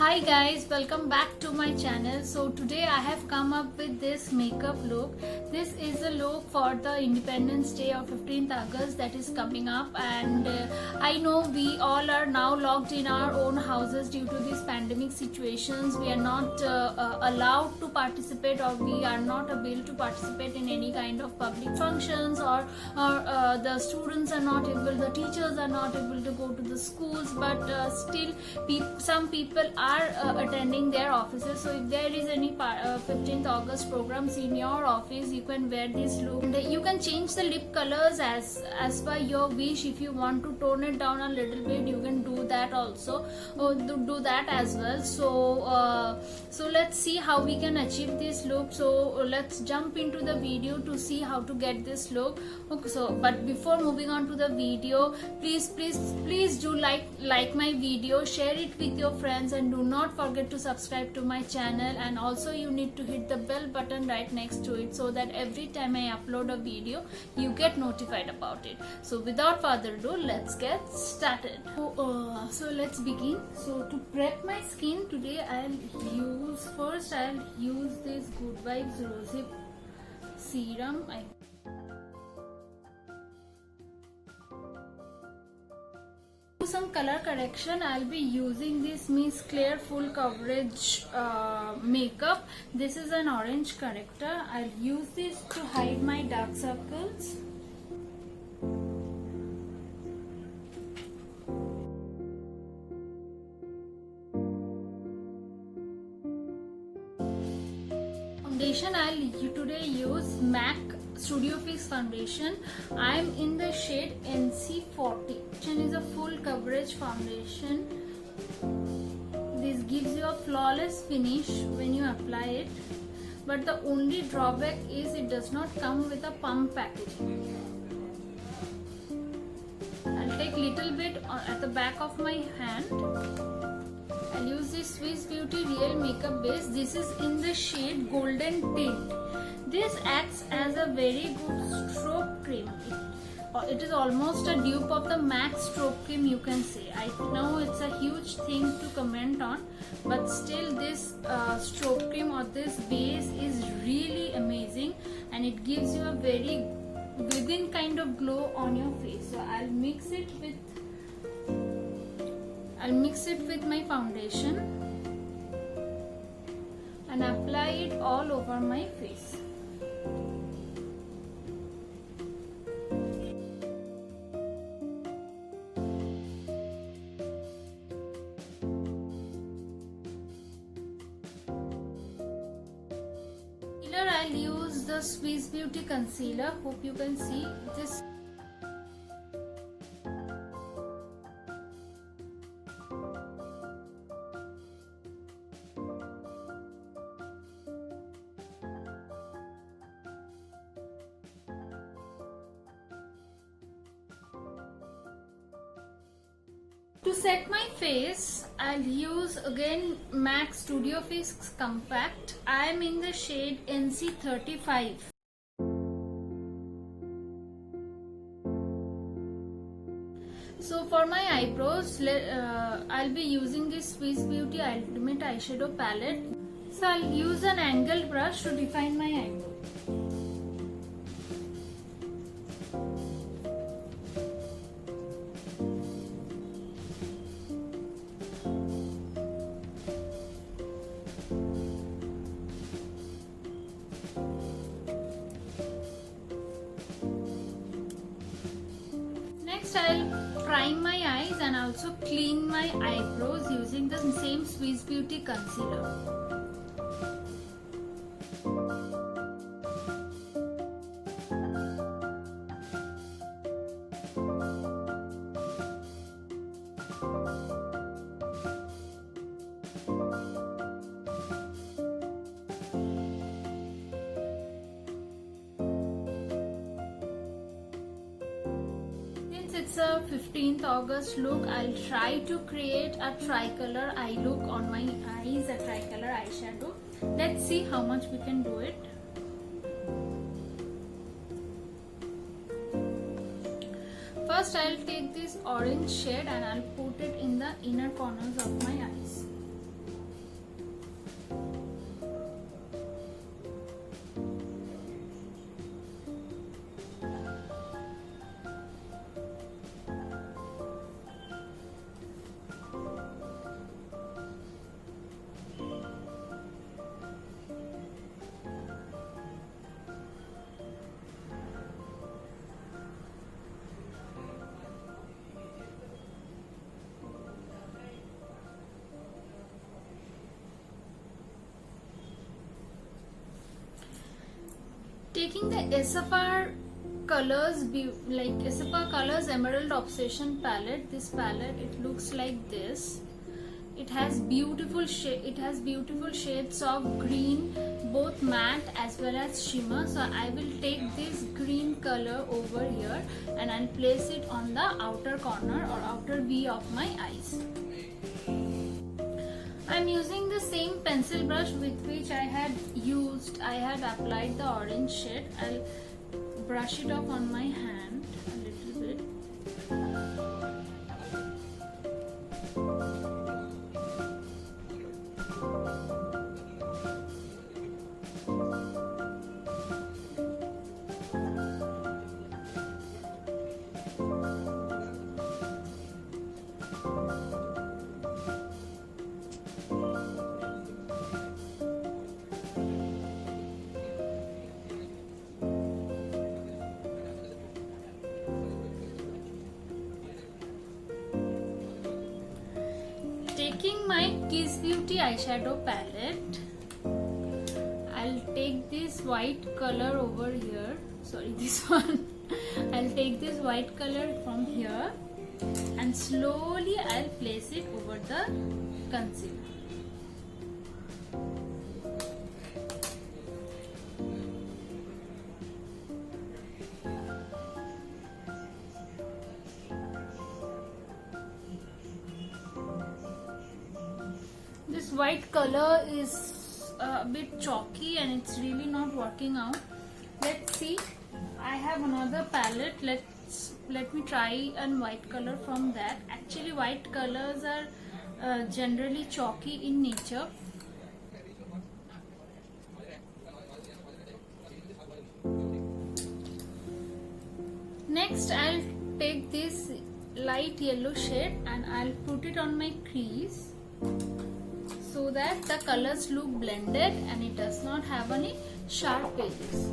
Hi guys, welcome back to my channel. So today I have come up with this makeup look. This is a look for the Independence Day of 15th August that is coming up, and I know we all are now locked in our own houses due to these pandemic situations. We are not allowed to participate, or we are not able to participate in any kind of public functions, or the students are not able, the teachers are not able to go to the schools, but still some people are attending their offices. So if there is any 15th August programs in your office, you can wear this look. And you can change the lip colors as per your wish. If you want to tone it down a little bit, you can do that also, or do that as well. So let's see how we can achieve this look. So let's jump into the video to see how to get this look. Okay, so but before moving on to the video, please do like my video, share it with your friends, and do not forget to subscribe to my channel. And also you need to hit the bell button right next to it, so that every time I upload a video you get notified about it. So without further ado, let's get started. So let's begin. So to prep my skin today, I'll use this Good Vibes Rosehip serum. Some color correction, I'll be using this Miss Claire full coverage makeup. This is an orange corrector. I'll use this to hide my dark circles. Foundation, I'll today use MAC Studio Fix foundation. I am in the shade NC40. It is a full coverage foundation. This gives you a flawless finish when you apply it, but the only drawback is it does not come with a pump packaging. I'll take little bit at the back of my hand. I'll use this Swiss Beauty Real Makeup Base. This is in the shade Golden Tint. This acts as a very good stroke cream. It is almost a dupe of the MAC stroke cream, you can say. I know it's a huge thing to comment on, but still this stroke cream or this base is really amazing, and it gives you a very vivid kind of glow on your face. So I'll mix it with my foundation and apply it all over my face. I'll use the Swiss Beauty concealer. Hope you can see this. To set my face, I'll use again MAC Studio Fix Compact. I am in the shade NC35. So for my eyebrows, I'll be using this Swiss Beauty Ultimate Eyeshadow Palette. So I'll use an angled brush to define my eyebrow. Next, I'll prime my eyes and also clean my eyebrows using the same Swiss Beauty concealer. It's a 15th August look. I'll try to create a tricolor eye look on my eyes, a tricolor eyeshadow. Let's see how much we can do it. First I'll take this orange shade and I'll put it in the inner corners of my eyes. taking the SFR colors, like SFR colors Emerald Obsession palette. This palette, it looks like this. It has beautiful shades of green, both matte as well as shimmer. So I will take this green color over here and I'll place it on the outer corner or outer V of my eyes. I'm using the same pencil brush with which I had applied the orange shade. I'll brush it off on my hand a little bit. Taking my Kiss Beauty eyeshadow palette, I'll take this white color over here. Sorry, this one. I'll take this white color from here and slowly I'll place it over the concealer. This white color is a bit chalky and it's really not working out. Let's see. I have another palette. Let me try a white color from that. Actually, white colors are generally chalky in nature. Next, I'll take this light yellow shade and I'll put it on my crease, so that the colors look blended and it does not have any sharp edges.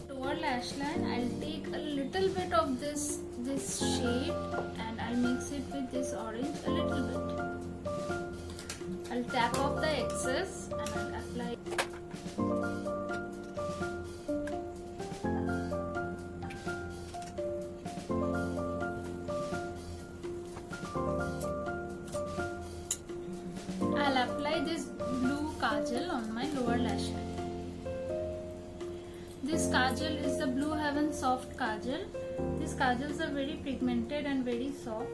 Lower lash line, I'll take a little bit of this shade and I'll mix it with this orange a little bit. I'll tap off the excess and I'll apply. I'll apply this blue kajal on my lower lash line. This kajal is the Blue Heaven Soft Kajal. These kajals are very pigmented and very soft.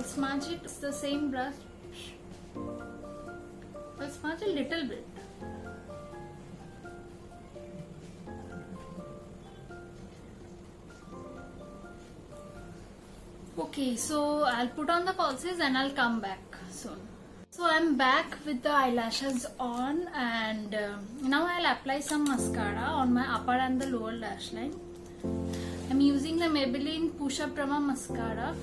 Smudge it, it's the same brush. I'll smudge a little bit. Okay, so I'll put on the falsies and I'll come back soon. So I'm back with the eyelashes on and now I'll apply some mascara on my upper and the lower lash line. I'm using the Maybelline Push Up Drama Mascara.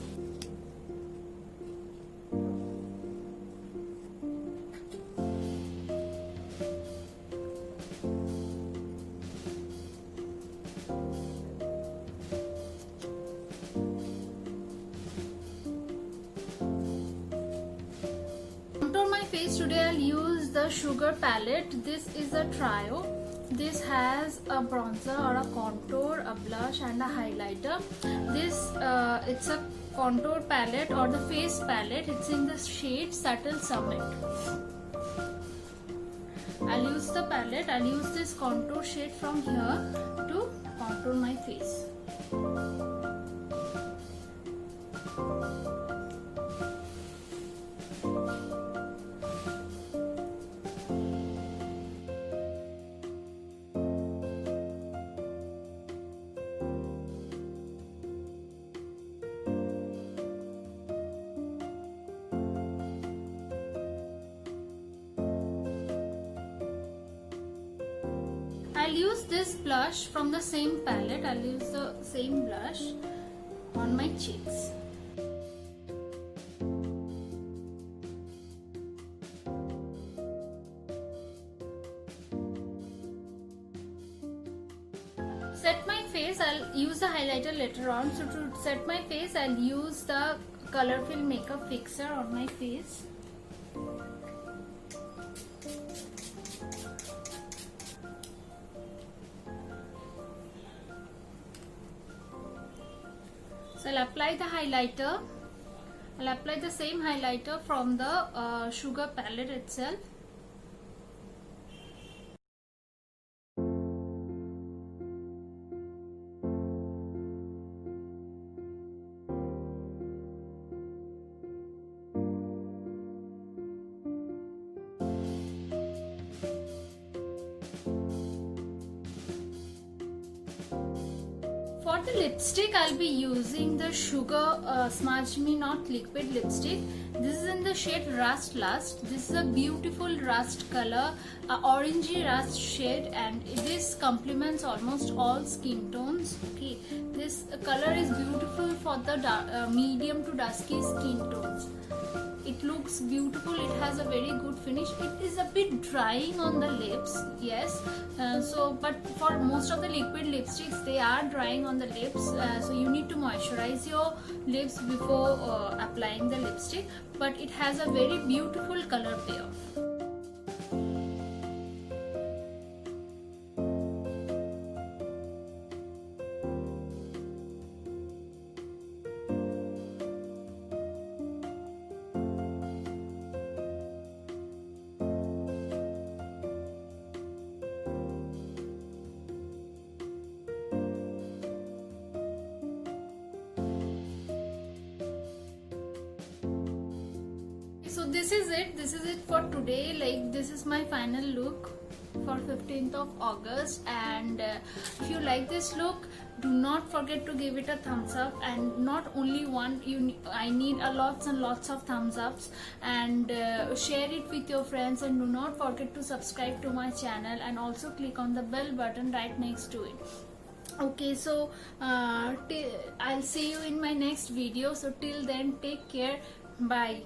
Face today I'll use the Sugar palette. This is a trio. This has a bronzer or a contour, a blush and a highlighter. This it's a contour palette or the face palette. It's in the shade Subtle Summit. I'll use the palette. I'll use this contour shade from here to contour my face. I'll use this blush from the same palette. I'll use the same blush on my cheeks. Set my face, I'll use the highlighter later on. So to set my face, I'll use the Colorfill Makeup Fixer on my face. So I'll apply the highlighter. I'll apply the same highlighter from the Sugar palette itself. For the lipstick, I'll be using the Sugar Smudge Me Not Liquid lipstick. This is in the shade Rust Lust. This is a beautiful rust color, orangey rust shade, and this complements almost all skin tones. Okay, this color is beautiful for the medium to dusky skin tones. It looks beautiful. It has a very good finish. It is a bit drying on the lips, yes. But for most of the liquid lipsticks, they are drying on the lips. So you need to moisturize your lips before applying the lipstick. But it has a very beautiful color payoff. So this is it for today. Like, this is my final look for 15th of August, and if you like this look, do not forget to give it a thumbs up, and not only one, I need a lots and lots of thumbs ups, and share it with your friends, and do not forget to subscribe to my channel, and also click on the bell button right next to it. Okay, so I'll see you in my next video. So till then, take care. Bye.